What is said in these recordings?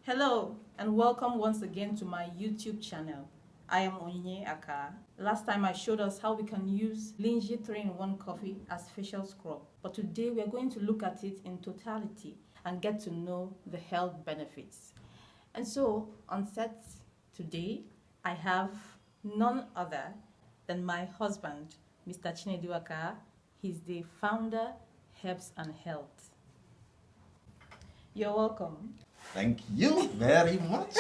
Hello and welcome once again to my YouTube channel. I am Onyinye Aka. Last time I showed us how we can use Linji 3-in-1 coffee as facial scrub. But today we are going to look at it in totality and get to know the health benefits. And so on set today, I have none other than my husband, Mr. Chinedu Aka. He's the founder, Herbs and Health. You're welcome. Thank you very much,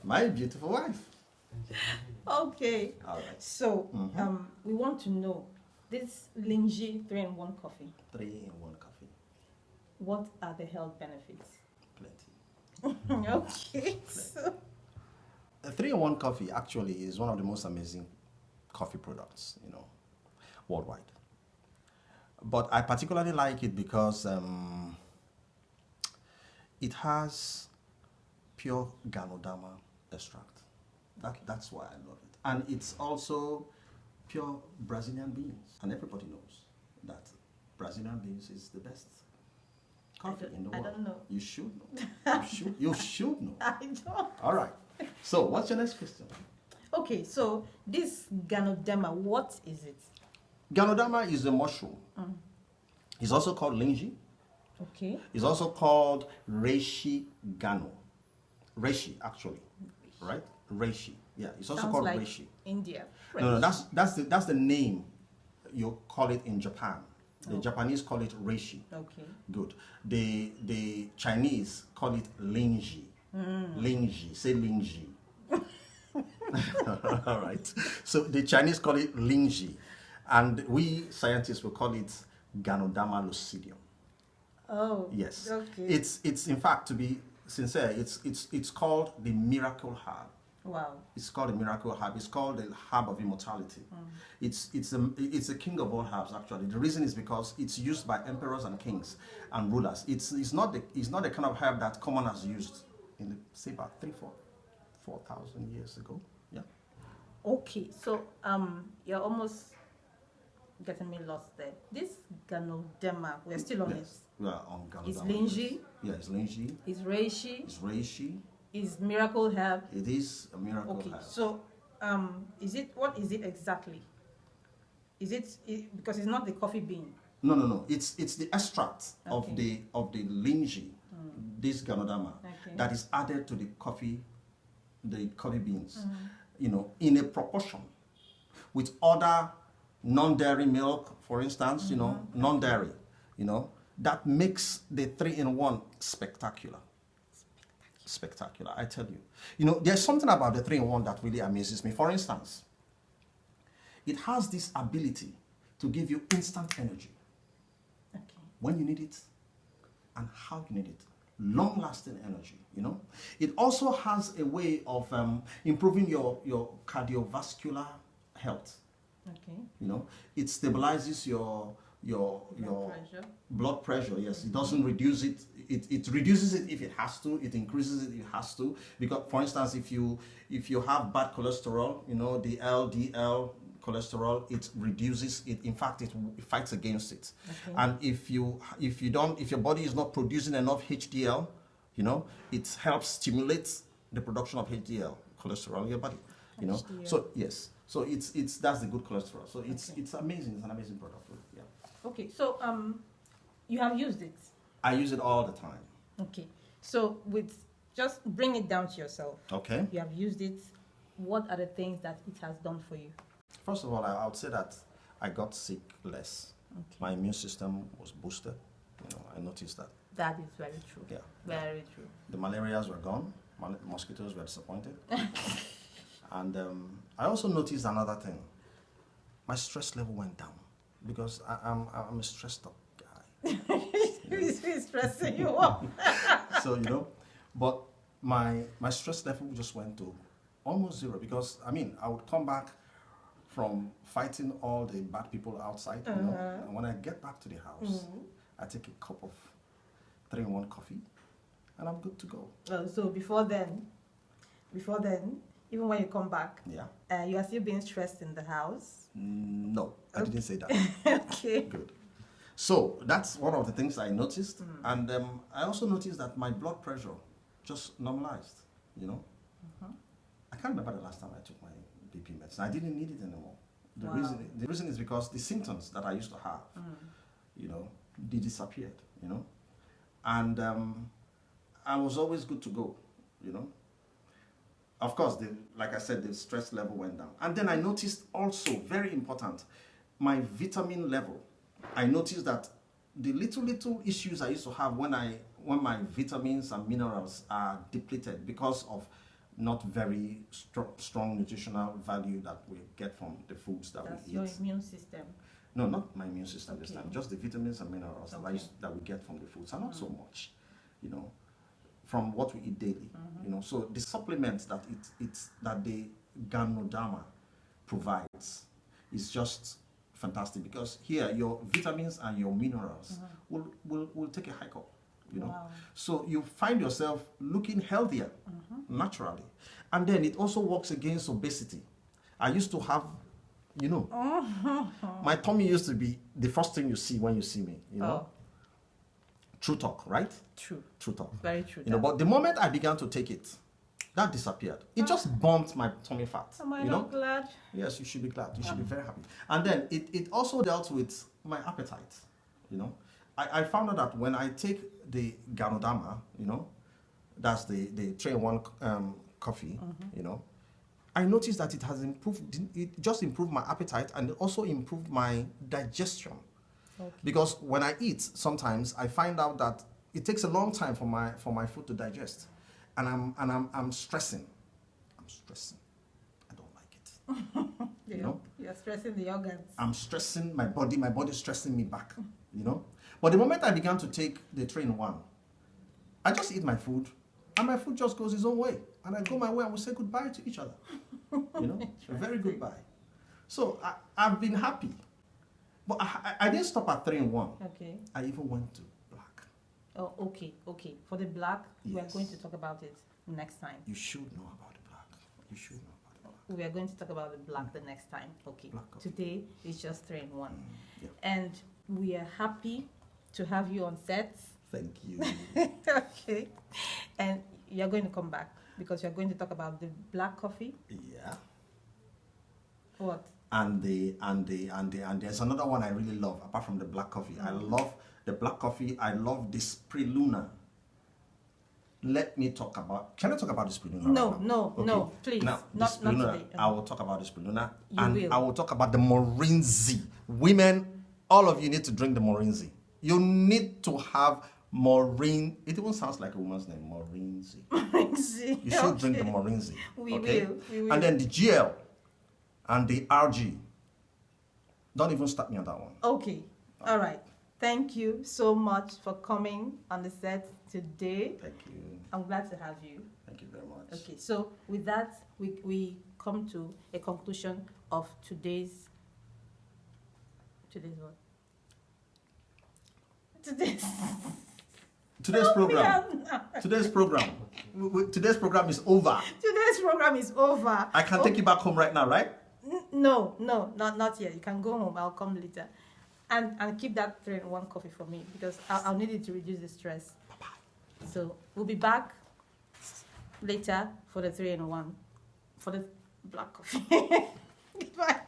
my beautiful wife. Okay. All right. So, we want to know this Linji 3-in-1 coffee. 3-in-1 coffee, What are the health benefits? plenty. Okay. So, A 3-in-1 coffee actually is one of the most amazing coffee products, worldwide. But I particularly like it because it has pure Ganoderma extract. That's why I love it. And it's also pure Brazilian beans. And everybody knows that Brazilian beans is the best coffee in the I world. don't know. You should know. You should know. I don't. All right. So what's your next question? Okay, so this Ganoderma, what is it? Ganoderma is a mushroom. It's also called Linji. Okay. It's also called Reishi Gano. Reishi, actually. Right? Reishi. Yeah, it's also Sounds called like Reishi. India. No, that's the name you call it in Japan. The Japanese call it Reishi. Okay. Good. The Chinese call it Linji. Linji. Say Linji. All right. So the Chinese call it Linji, and we scientists will call it Ganoderma lucidium. Oh. Yes. Okay. It's in fact, to be sincere, it's called the miracle herb. Wow. It's called the miracle herb. It's called the herb of immortality. It's a king of all herbs actually. The reason is because it's used by emperors and kings and rulers. It's not the kind of herb that commoners used in the, say about 4,000 years ago. Yeah. Okay, so you're almost getting me lost there. This Ganoderma, we're still on Yes. We are on Ganoderma. It's Linji. Yeah, it's Linji. it. Is Reishi. It's Reishi. Is Miracle Herb. It is a miracle Okay, herb. so what is it exactly? Is it because it's not the coffee bean? No. It's the extract of Okay. the Linji, this Ganoderma, Okay. that is added to the coffee beans, in a proportion with other non-dairy milk, for instance, non-dairy, that makes the 3-in-1 spectacular. Spectacular, I tell you. There's something about the 3-in-1 that really amazes me. For instance, it has this ability to give you instant energy Okay. when you need it and how you need it. Long-lasting energy, It also has a way of improving your cardiovascular health. Okay. It stabilizes your Pressure. blood pressure. Yes, it doesn't reduce it. It reduces it if it has to. It increases it if it has to. Because, for instance, if you have bad cholesterol, the LDL cholesterol, it reduces it. In fact, it fights against it. Okay. And if your body is not producing enough HDL, it helps stimulate the production of HDL cholesterol in your body. HDL. So yes, so it's that's the good cholesterol. So it's amazing. It's an amazing product. Yeah. Okay, so you have used it. I use it all the time. Okay, so just bring it down to yourself. Okay. You have used it. What are the things that it has done for you? First of all, I would say that I got sick less. Okay. My immune system was boosted. I noticed that. That is very true. Yeah. Very true. The malarias were gone. Mosquitoes were disappointed. And I also noticed another thing. My stress level went down because I'm a stressed up guy. It's stressing you up. So but my stress level just went to almost zero because I would come back from fighting all the bad people outside, and when I get back to the house, I take a cup of 3-in-1 coffee, and I'm good to go. So before then, even when you come back, Yeah. You are still being stressed in the house. No, I didn't say that. Okay. Good. So that's one of the things I noticed, and I also noticed that my blood pressure just normalized, you know. I can't remember the last time I took my BP medicine. I didn't need it anymore. The reason is because the symptoms that I used to have, you know, they disappeared, you know. And I was always good to go, you know. Of course, like I said, the stress level went down. And then I noticed also, very important, my vitamin level. I noticed that the little issues I used to have when my vitamins and minerals are depleted because of not very strong nutritional value that we get from the foods that That's we your eat. immune system. No, not my immune system this Okay. time. Just the vitamins and minerals that we get from the foods, and not so much, you know, from what we eat daily. You know, so the supplements that that the Ganoderma provides is just fantastic, because here your vitamins and your minerals will take a hike up. You know, so you find yourself looking healthier naturally, and then it also works against obesity. I used to have, you know, my tummy used to be the first thing you see when you see me. You know, true talk, right? True talk, very true. You know, but the moment I began to take it, that disappeared. It just burnt my tummy fat. Am I you not know? glad? Yes, you should be glad. You should be very happy. And then it also dealt with my appetite. You know, I found out that when I take the Ganoderma, you know, that's the 3-in-1 coffee, you know, I noticed that it has improved. It just improved my appetite, and it also improved my digestion. Okay. Because when I eat, sometimes I find out that it takes a long time for my food to digest, and I'm stressing. I'm stressing. I don't like it. You know, you're stressing the organs. I'm stressing my body. My body's stressing me back. You know. But the moment I began to take the 3-in-1, I just eat my food, and my food just goes its own way, and I go my way, and we say goodbye to each other. You know, a very goodbye. So I've been happy, but I didn't stop at 3-in-1. Okay. I even went to black. Oh, okay. For the black, Yes. we are going to talk about it next time. You should know about the black. You should know about the black. We are going to talk about the black the next time. Okay. Black coffee. Today it's just 3-in-1, Yeah. and we are happy to have you on set. Thank you. Okay. And you're going to come back because you're going to talk about the black coffee. Yeah. What? And there's another one I really love apart from the black coffee. I love the black coffee. I love the Spirulina. Let me talk about. Can I talk about the Spirulina? No, please. Now, not Spirulina, today. I will talk about the Spirulina, You and will. I will talk about the Morinzi. Women, all of you need to drink the Morinzi. You need to have Morin. It even sounds like a woman's name, Morinzi. You should drink the Morinzi. We will. And then the GL and the RG. Don't even start me on that one. Okay. All right. Thank you so much for coming on the set today. Thank you. I'm glad to have you. Thank you very much. Okay. So with that, we come to a conclusion of today's what? Today's program. Today's program is over. Today's program is over. I can take you back home right now, right? No, not yet. You can go home. I'll come later. And keep that 3-in-1 coffee for me because I'll need it to reduce the stress. Bye-bye. So we'll be back later for the 3-in-1, for the black coffee. Goodbye.